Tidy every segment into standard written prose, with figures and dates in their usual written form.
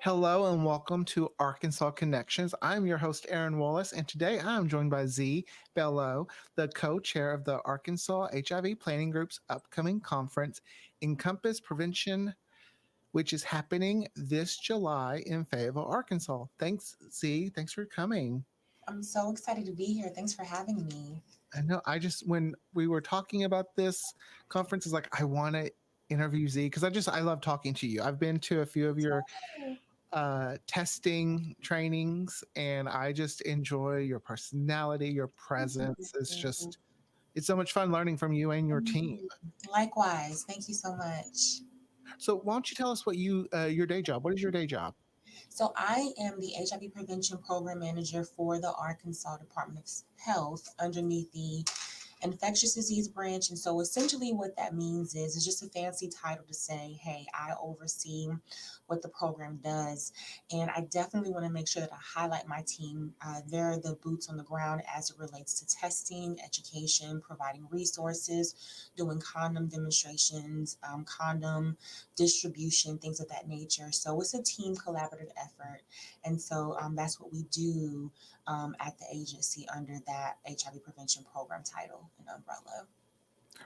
Hello and welcome to Arkansas Connections. I'm your host, Aaron Wallis, and today I'm joined by Z Bello, the co chair of the Arkansas HIV Planning Group's upcoming conference, Encompass Prevention, which is happening this July in Fayetteville, Arkansas. Thanks, Z. Thanks for coming. I'm so excited to be here. Thanks for having me. I know when we were talking about this conference, is like, I want to interview Z because I love talking to you. I've been to a few of your testing trainings, and I just enjoy your personality, your Thank presence. you. It's so much fun learning from you and your team. Likewise. Thank you so much. So why don't you tell us what your day job? What is your day job? So, I am the HIV Prevention Program Manager for the Arkansas Department of Health underneath the infectious disease branch. And so essentially what that means is it's just a fancy title to say, hey, I oversee what the program does. And I definitely want to make sure that I highlight my team. They're the boots on the ground as it relates to testing, education, providing resources, doing condom demonstrations, condom distribution, things of that nature. So it's a team collaborative effort. And so that's what we do at the agency under that HIV prevention program title and umbrella.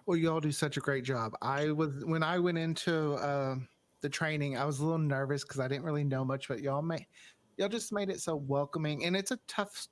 Well, you all do such a great job. I was when I went into the training, I was a little nervous because I didn't really know much, but y'all just made it so welcoming, and it's a tough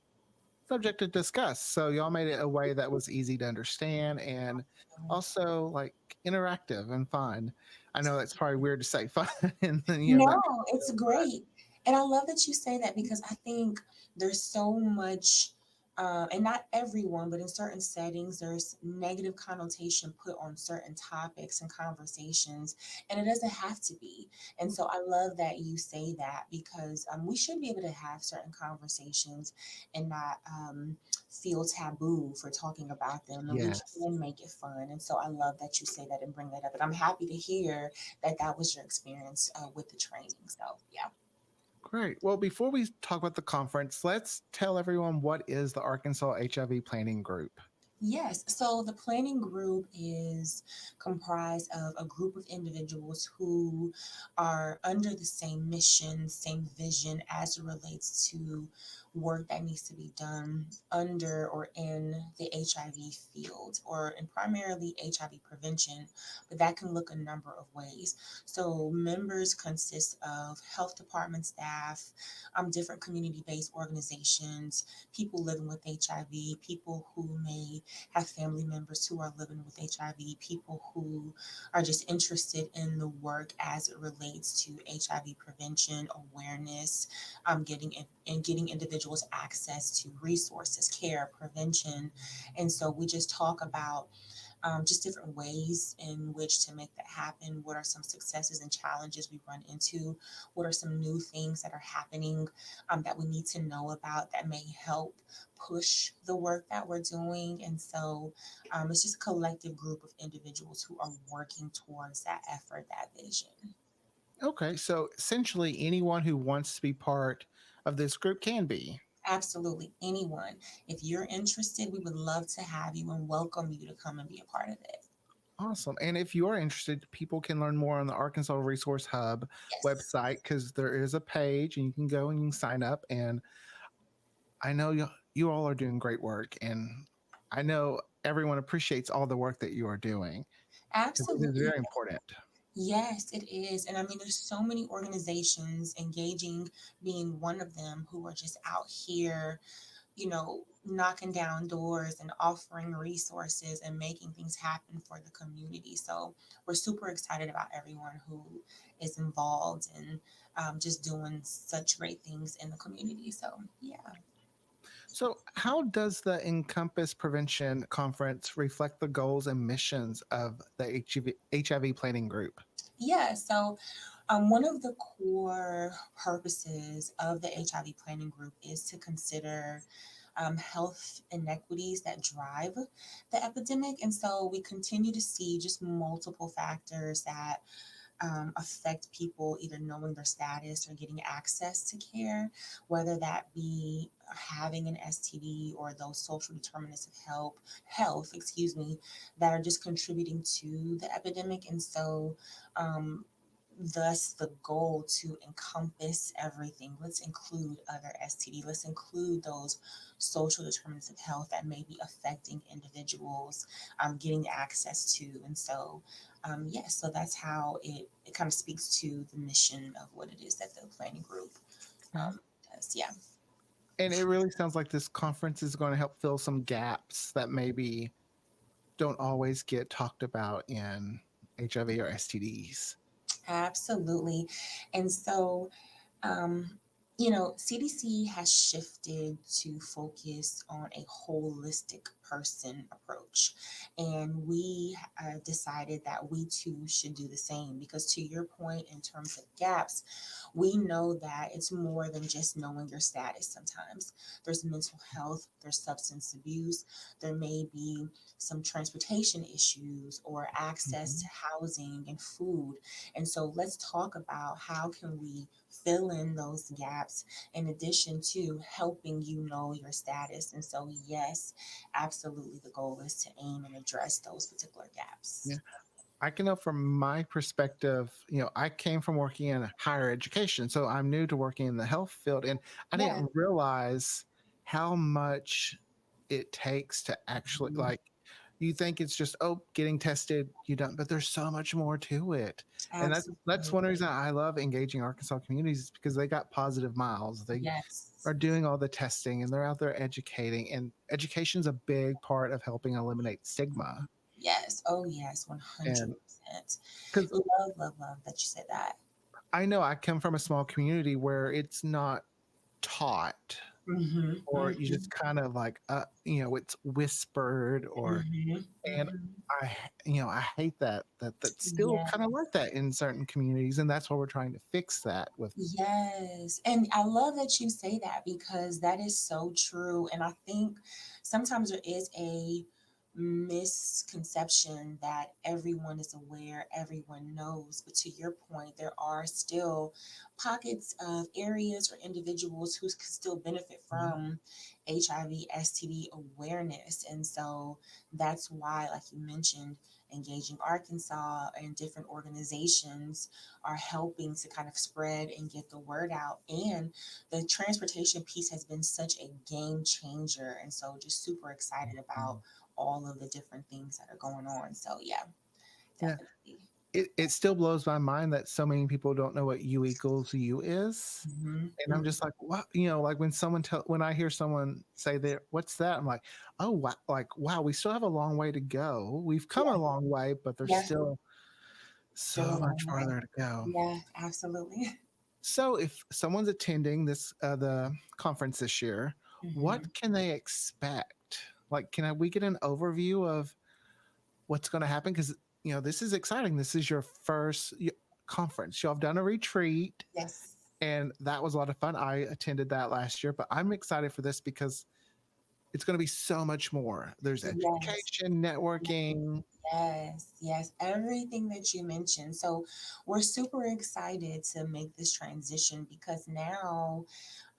subject to discuss. So y'all made it a way that was easy to understand and also like interactive and fun. I know that's probably weird to say fun and then let No, me it's but great. And I love that you say that because I think there's so much, and not everyone, but in certain settings, there's negative connotation put on certain topics and conversations, and it doesn't have to be. And so I love that you say that because we should be able to have certain conversations and not feel taboo for talking about them, and we yes. can make it fun. And so I love that you say that and bring that up. And I'm happy to hear that that was your experience with the training. So yeah. Great. Well, before we talk about the conference, let's tell everyone what is the Arkansas HIV Planning Group. Yes, so the planning group is comprised of a group of individuals who are under the same mission, same vision as it relates to work that needs to be done under or in the HIV field or in primarily HIV prevention, but that can look a number of ways. So members consist of health department staff, different community-based organizations, people living with HIV, people who may have family members who are living with HIV, people who are just interested in the work as it relates to HIV prevention, awareness, getting individuals access to resources, care, prevention. And so we just talk about just different ways in which to make that happen. What are some successes and challenges we run into? What are some new things that are happening that we need to know about that may help push the work that we're doing? And so it's just a collective group of individuals who are working towards that effort, that vision. Okay, so essentially anyone who wants to be part of this group can be. Absolutely, anyone. If you're interested, we would love to have you and welcome you to come and be a part of it. Awesome. And if you are interested, people can learn more on the Arkansas Resource Hub Yes. website because there is a page and you can go and you can sign up. And I know you all are doing great work. And I know everyone appreciates all the work that you are doing because it is Absolutely. very important. Yes, it is. And I mean, there's so many organizations, engaging being one of them, who are just out here, knocking down doors and offering resources and making things happen for the community. So we're super excited about everyone who is involved and just doing such great things in the community. So, yeah. So, how does the Encompass Prevention Conference reflect the goals and missions of the HIV Planning Group? Yeah, so one of the core purposes of the HIV planning group is to consider health inequities that drive the epidemic. And so we continue to see just multiple factors that affect people either knowing their status or getting access to care, whether that be having an STD or those social determinants of health, excuse me, that are just contributing to the epidemic. And so thus the goal to encompass everything. Let's include other STD. Let's include those social determinants of health that may be affecting individuals getting access to. And so, yes, so that's how it kind of speaks to the mission of what it is that the planning group Yeah. does. Yeah. And it really sounds like this conference is going to help fill some gaps that maybe don't always get talked about in HIV or STDs. Absolutely. And so, um, CDC has shifted to focus on a holistic person approach. And we decided that we too should do the same because, to your point, in terms of gaps, we know that it's more than just knowing your status sometimes. There's mental health, there's substance abuse, there may be some transportation issues or access to Mhm. housing and food. And so let's talk about how can we fill in those gaps in addition to helping you know your status. And so yes, absolutely the goal is to aim and address those particular Yeah. gaps. I can know from my perspective, I came from working in higher education, so I'm new to working in the health field, and I Yeah. didn't realize how much it takes to actually Mhm. like. You think it's just getting tested, you don't, but there's so much more to it, and that's Absolutely. one reason I love engaging Arkansas communities is because they got positive miles. They Yes. are doing all the testing and they're out there educating, and education is a big part of helping eliminate stigma. Yes. Oh yes, And 100%. because Love, love, love that you said that. I know I come from a small community where it's not taught, Mm-hmm. or you Mm-hmm. just kind of like, it's whispered, or, Mm-hmm. and Mm-hmm. I hate that that's still Yeah. kind of like that in certain communities, and that's why we're trying to fix that with. Yes. And I love that you say that because that is so true. And I think sometimes there is a misconception that everyone is aware, everyone knows. But to your point, there are still pockets of areas or individuals who can still benefit Mhm. from HIV, STD awareness. And so that's why, like you mentioned, engaging Arkansas and different organizations are helping to kind of spread and get the word out. And the transportation piece has been such a game changer. And so just super excited about all of the different things that are going on. So yeah, Yeah, definitely. it still blows my mind that so many people don't know what U equals U is. And I'm Mm-hmm. just like, what? Like when I hear someone say there, what's that? I'm like, oh, wow, like, wow, we still have a long way to go. We've come Yeah, a long way, but there's yeah, still still a so much long way. farther to go. Yeah, absolutely. So if someone's attending the conference this year, what Mm-hmm. can they expect? Like, we get an overview of what's going to happen? Because this is exciting. This is your first conference. Y'all have done a retreat, Yes. and that was a lot of fun. I attended that last year, but I'm excited for this because it's going to be so much more. There's Yes. education, networking. Yes, yes, everything that you mentioned. So we're super excited to make this transition because now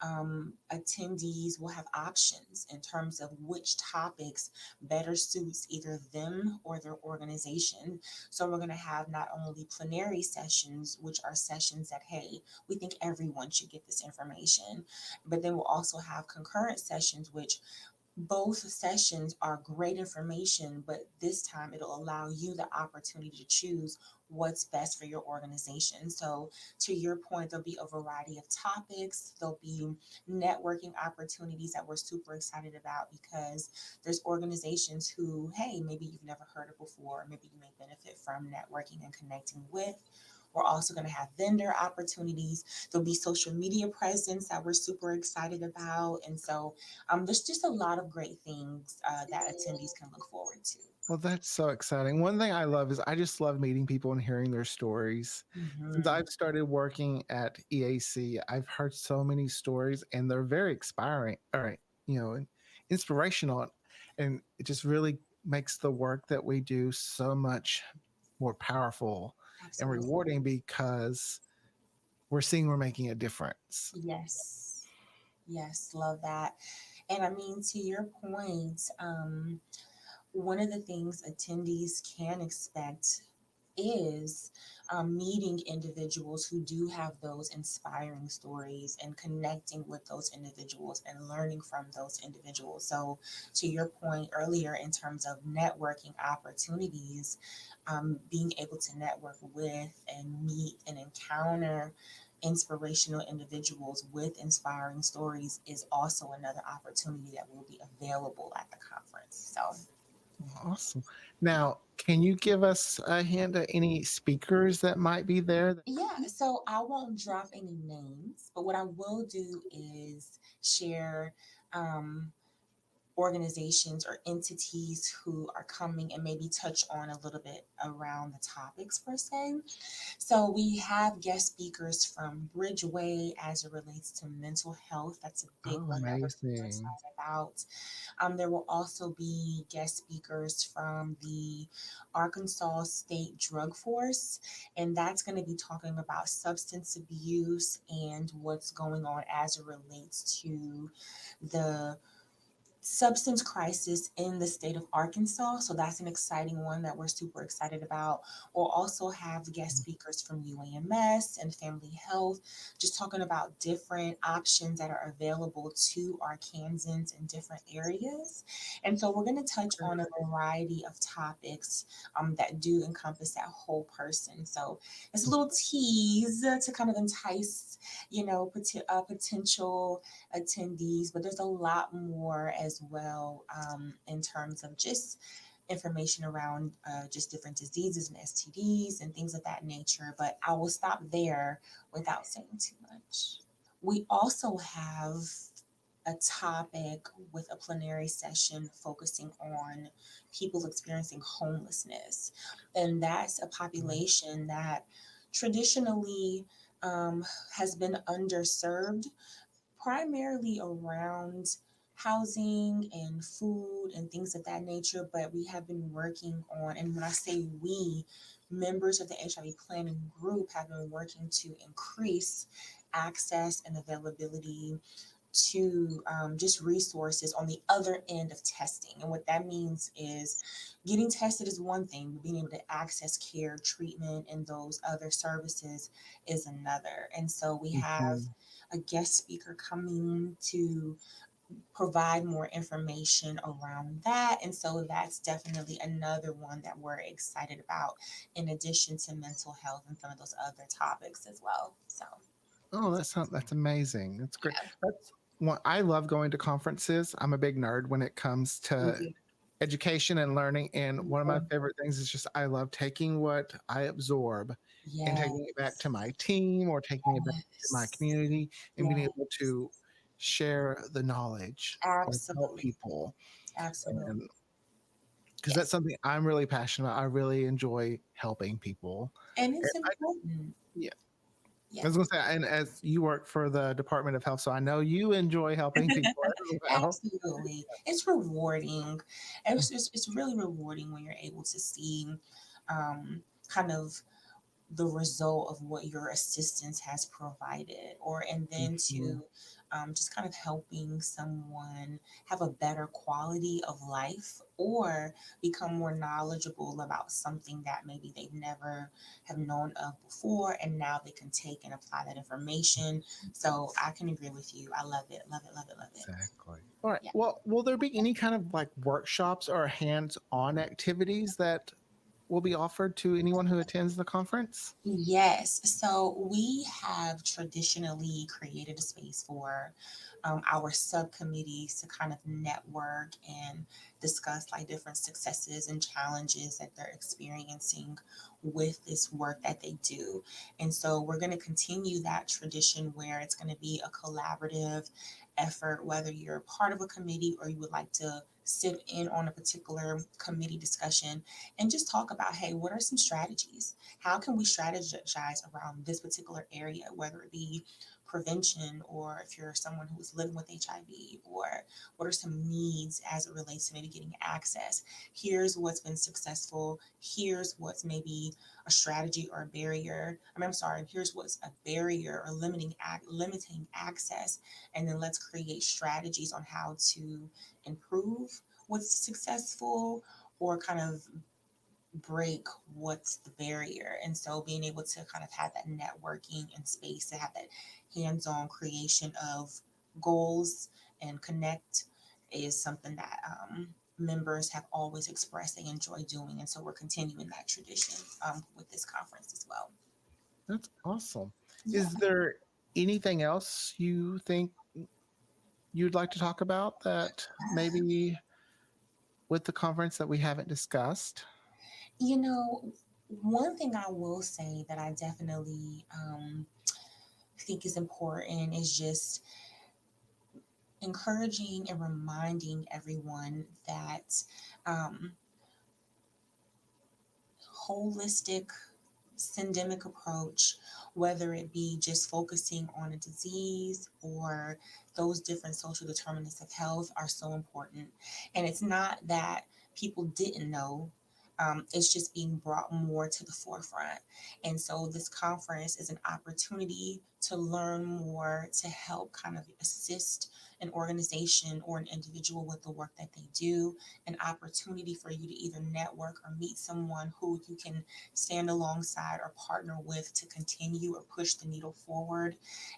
attendees will have options in terms of which topics better suits either them or their organization. So we're going to have not only plenary sessions, which are sessions that, hey, we think everyone should get this information, but then we'll also have concurrent sessions, which both sessions are great information, but this time it'll allow you the opportunity to choose what's best for your organization. So, to your point, there'll be a variety of topics, there'll be networking opportunities that we're super excited about because there's organizations who, hey, maybe you've never heard of before, maybe you may benefit from networking and connecting with. We're also going to have vendor opportunities. There'll be social media presence that we're super excited about. And so, there's just a lot of great things that attendees can look forward to. Well, that's so exciting. One thing I love is I just love meeting people and hearing their stories. Since Hmm. I've started working at EAC, I've heard so many stories, and they're very inspiring. All right, and inspirational, and it just really makes the work that we do so much more powerful and Absolutely. rewarding because we're seeing we're making a difference. Yes. Yes. Love that. And I mean, to your point, one of the things attendees can expect is meeting individuals who do have those inspiring stories and connecting with those individuals and learning from those individuals. So, to your point earlier, in terms of networking opportunities, being able to network with and meet and encounter inspirational individuals with inspiring stories is also another opportunity that will be available at the conference. So, Awesome. Now, can you give us a hint at any speakers that might be there? yeah, so I won't drop any names, but what I will do is share um, organizations or entities who are coming and maybe touch on a little bit around the topics per se. So we have guest speakers from Bridgeway as it relates to mental health. That's a big Oh, one that we're super amazing. excited about. There will also be guest speakers from the Arkansas State Drug Force, and that's going to be talking about substance abuse and what's going on as it relates to the substance crisis in the state of Arkansas. So that's an exciting one that we're super excited about. We'll also have guest speakers from UAMS and Family Health, just talking about different options that are available to Arkansans in different areas. And so we're going to touch on a variety of topics that do encompass that whole person. So it's a little tease to kind of entice, potential attendees, but there's a lot more as well in terms of just information around just different diseases and STDs and things of that nature. But I will stop there without saying too much. We also have a topic with a plenary session focusing on people experiencing homelessness. And that's a population that traditionally has been underserved primarily around housing and food and things of that nature, but we have been working on, and when I say we, members of the HIV Planning Group have been working to increase access and availability to just resources on the other end of testing. And what that means is getting tested is one thing, but being able to access care, treatment, and those other services is another. And so we have Mhm. a guest speaker coming to provide more information around that. And so that's definitely another one that we're excited about, in addition to mental health and some of those other topics as well. So, Oh, that's amazing. That's great. yeah. That's one I love going to conferences. I'm a big nerd when it comes to Mhm. education and learning. And one of my Mhm. favorite things is just I love taking what I absorb and taking it back to Yes. my team or taking it back to my Yes. community and being able Yes. to share the knowledge or help Absolutely. people. Absolutely. And because that's Yes. something I'm really passionate about. I really enjoy helping people. And And it's important. yeah, I Yeah. was gonna say, and as you work for the Department of Health, so I know you enjoy helping people as well. Absolutely. It's rewarding. It's really rewarding when you're able to see kind of the result of what your assistance has provided, or and then Mhm. to just kind of helping someone have a better quality of life or become more knowledgeable about something that maybe they've never have known of before, and now they can take and apply that information. So I can agree with you. I love it, love it, love it, love it. Exactly. All right. Yeah. Well, will there be any kind of like workshops or hands-on activities that will be offered to anyone who attends the conference? Yes. So we have traditionally created a space for our subcommittees to kind of network and discuss like different successes and challenges that they're experiencing with this work that they do. And so we're going to continue that tradition where it's going to be a collaborative effort, whether you're part of a committee or you would like to sit in on a particular committee discussion and just talk about, hey, what are some strategies? How can we strategize around this particular area, whether it be prevention, or if you're someone who is living with HIV, or what are some needs as it relates to maybe getting access? Here's what's been successful. Here's what's maybe a strategy or a barrier. I'm sorry, here's what's a barrier or limiting access. And then let's create strategies on how to improve what's successful, or kind of break what's the barrier. And so being able to kind of have that networking and space to have that hands-on creation of goals and connect is something that members have always expressed they enjoy doing. And so we're continuing that tradition with this conference as well. That's awesome. Yeah. Is there anything else you think you'd like to talk about that maybe with the conference that we haven't discussed? You know, one thing I will say that I definitely think is important is just encouraging and reminding everyone that um, holistic syndemic approach, whether it be just focusing on a disease or those different social determinants of health, are so important. And it's not that people didn't know. It's just being brought more to the forefront. And so this conference is an opportunity to learn more, to help kind of assist an organization or an individual with the work that they do, an opportunity for you to either network or meet someone who you can stand alongside or partner with to continue or push the needle forward.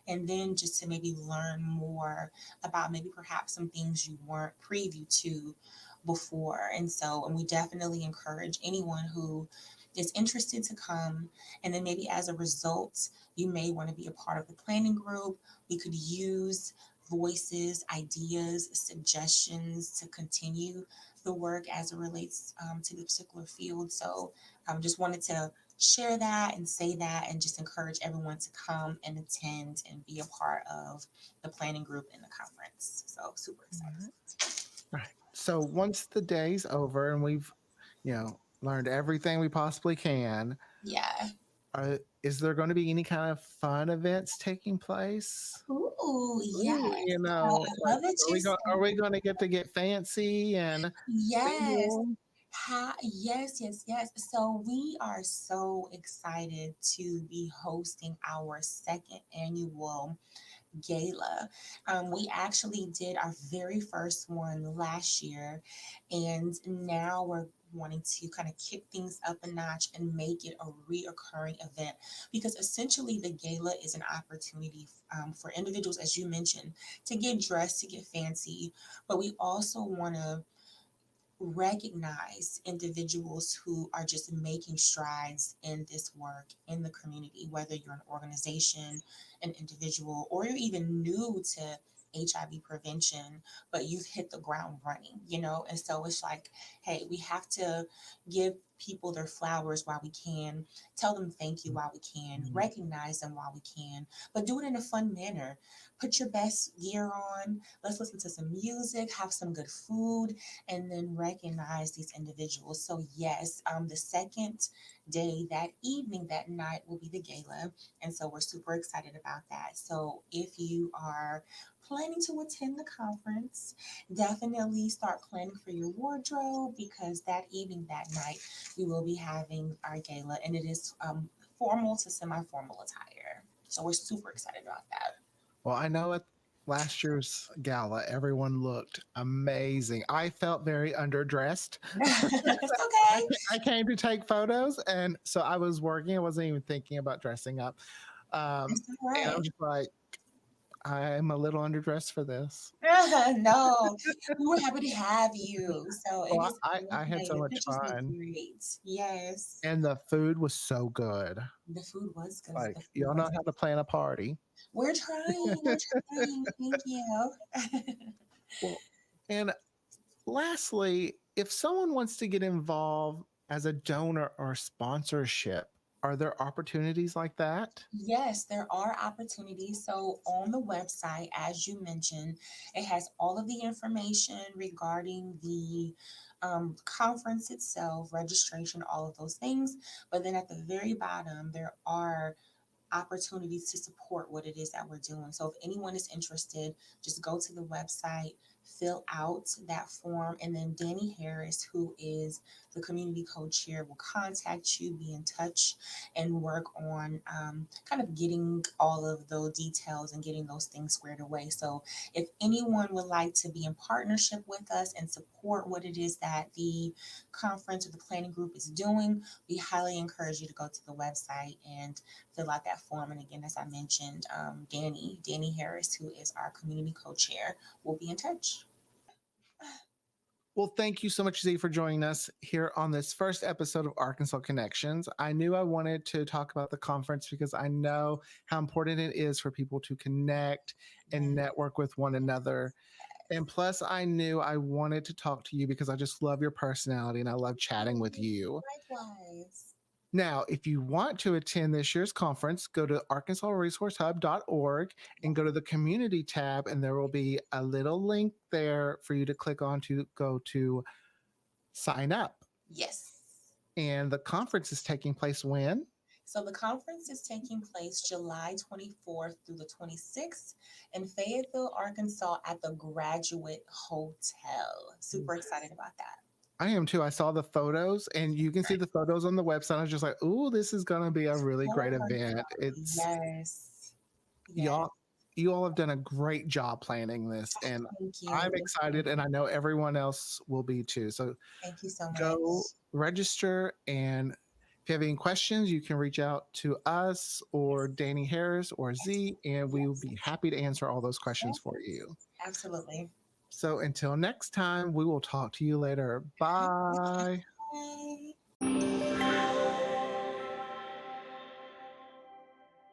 And then just to maybe learn more about maybe perhaps some things you weren't privy to before. And we definitely encourage anyone who is interested to come. And then maybe as a result, you may want to be a part of the planning group. We could use voices, ideas, suggestions to continue the work as it relates to the particular field. So just wanted to share that and say that and just encourage everyone to come and attend and be a part of the planning group in the conference. So super excited. All right. So once the day's over and we've, learned everything we possibly can, Yeah. is there going to be any kind of fun events taking place? Ooh, Ooh, yes. I like love that are you we going are said we going to get fancy and yes. mingle? Yes, yes, yes. So we are so excited to be hosting our second annual gala. We actually did our very first one last year, and now we're wanting to kind of kick things up a notch and make it a reoccurring event because essentially the gala is an opportunity for individuals, as you mentioned, to get dressed, to get fancy, but we also want to recognize individuals who are just making strides in this work in the community, whether you're an organization, an individual, or you're even new to HIV prevention, but you've hit the ground running, you know? And so it's like, hey, we have to give people their flowers while we can, tell them thank you while we can, Mhm. recognize them while we can, but do it in a fun manner. Put your best gear on, let's listen to some music, have some good food, and then recognize these individuals. So yes, the second day, that evening, that night will be the gala, and so we're super excited about that. So if you are planning to attend the conference, definitely start planning for your wardrobe because that evening, that night, we will be having our gala, and it is formal to semi-formal attire. So we're super excited about that. Well, I know at last year's gala, everyone looked amazing. I felt very underdressed. It's okay. I came to take photos, and so I was working. I wasn't even thinking about dressing up. Um, It's all and I right. was just like, I'm a little underdressed for this. No, we were happy to have you. So it Well, is I had okay. so The much pictures look fun, great. Yes, and the food was so good. the food was good. Like, The food y'all know was. how to plan a party. We're trying. We're trying. Thank you. Well, and lastly, if someone wants to get involved as a donor or sponsorship, are there opportunities like that? Yes, there are opportunities. So on the website, as you mentioned, it has all of the information regarding the conference itself, registration, all of those things. But then at the very bottom, there are opportunities to support what it is that we're doing. So if anyone is interested, just go to the website, fill out that form, and then Danny Harris, who is the community co-chair will contact you, be in touch, and work on kind of getting all of those details and getting those things squared away. So if anyone would like to be in partnership with us and support what it is that the conference or the planning group is doing, we highly encourage you to go to the website and fill out that form. And again, as I mentioned, Danny Harris, who is our community co-chair, will be in touch. Well, thank you so much, Z, for joining us here on this first episode of Arkansas Connections. I knew I wanted to talk about the conference because I know how important it is for people to connect and network with one another. And plus, I knew I wanted to talk to you because I just love your personality and I love chatting with you. Likewise. Now, if you want to attend this year's conference, go to arkansasresourcehub.org and go to the community tab, and there will be a little link there for you to click on to go to sign up. Yes. And the conference is taking place when? So the conference is taking place July 24th through the 26th in Fayetteville, Arkansas at the Graduate Hotel. Super excited about that. I am too. I saw the photos, and you can see the photos on the website. I was just like, "Ooh, this is going to be a really great event." It's yes. You all have done a great job planning this, and Thank you. I'm excited, and I know everyone else will be too. So thank you so much. Go register, and if you have any questions, you can reach out to us or Danny Harris or Z, and we will be happy to answer all those questions for you. Absolutely. So until next time, we will talk to you later. Bye. Bye.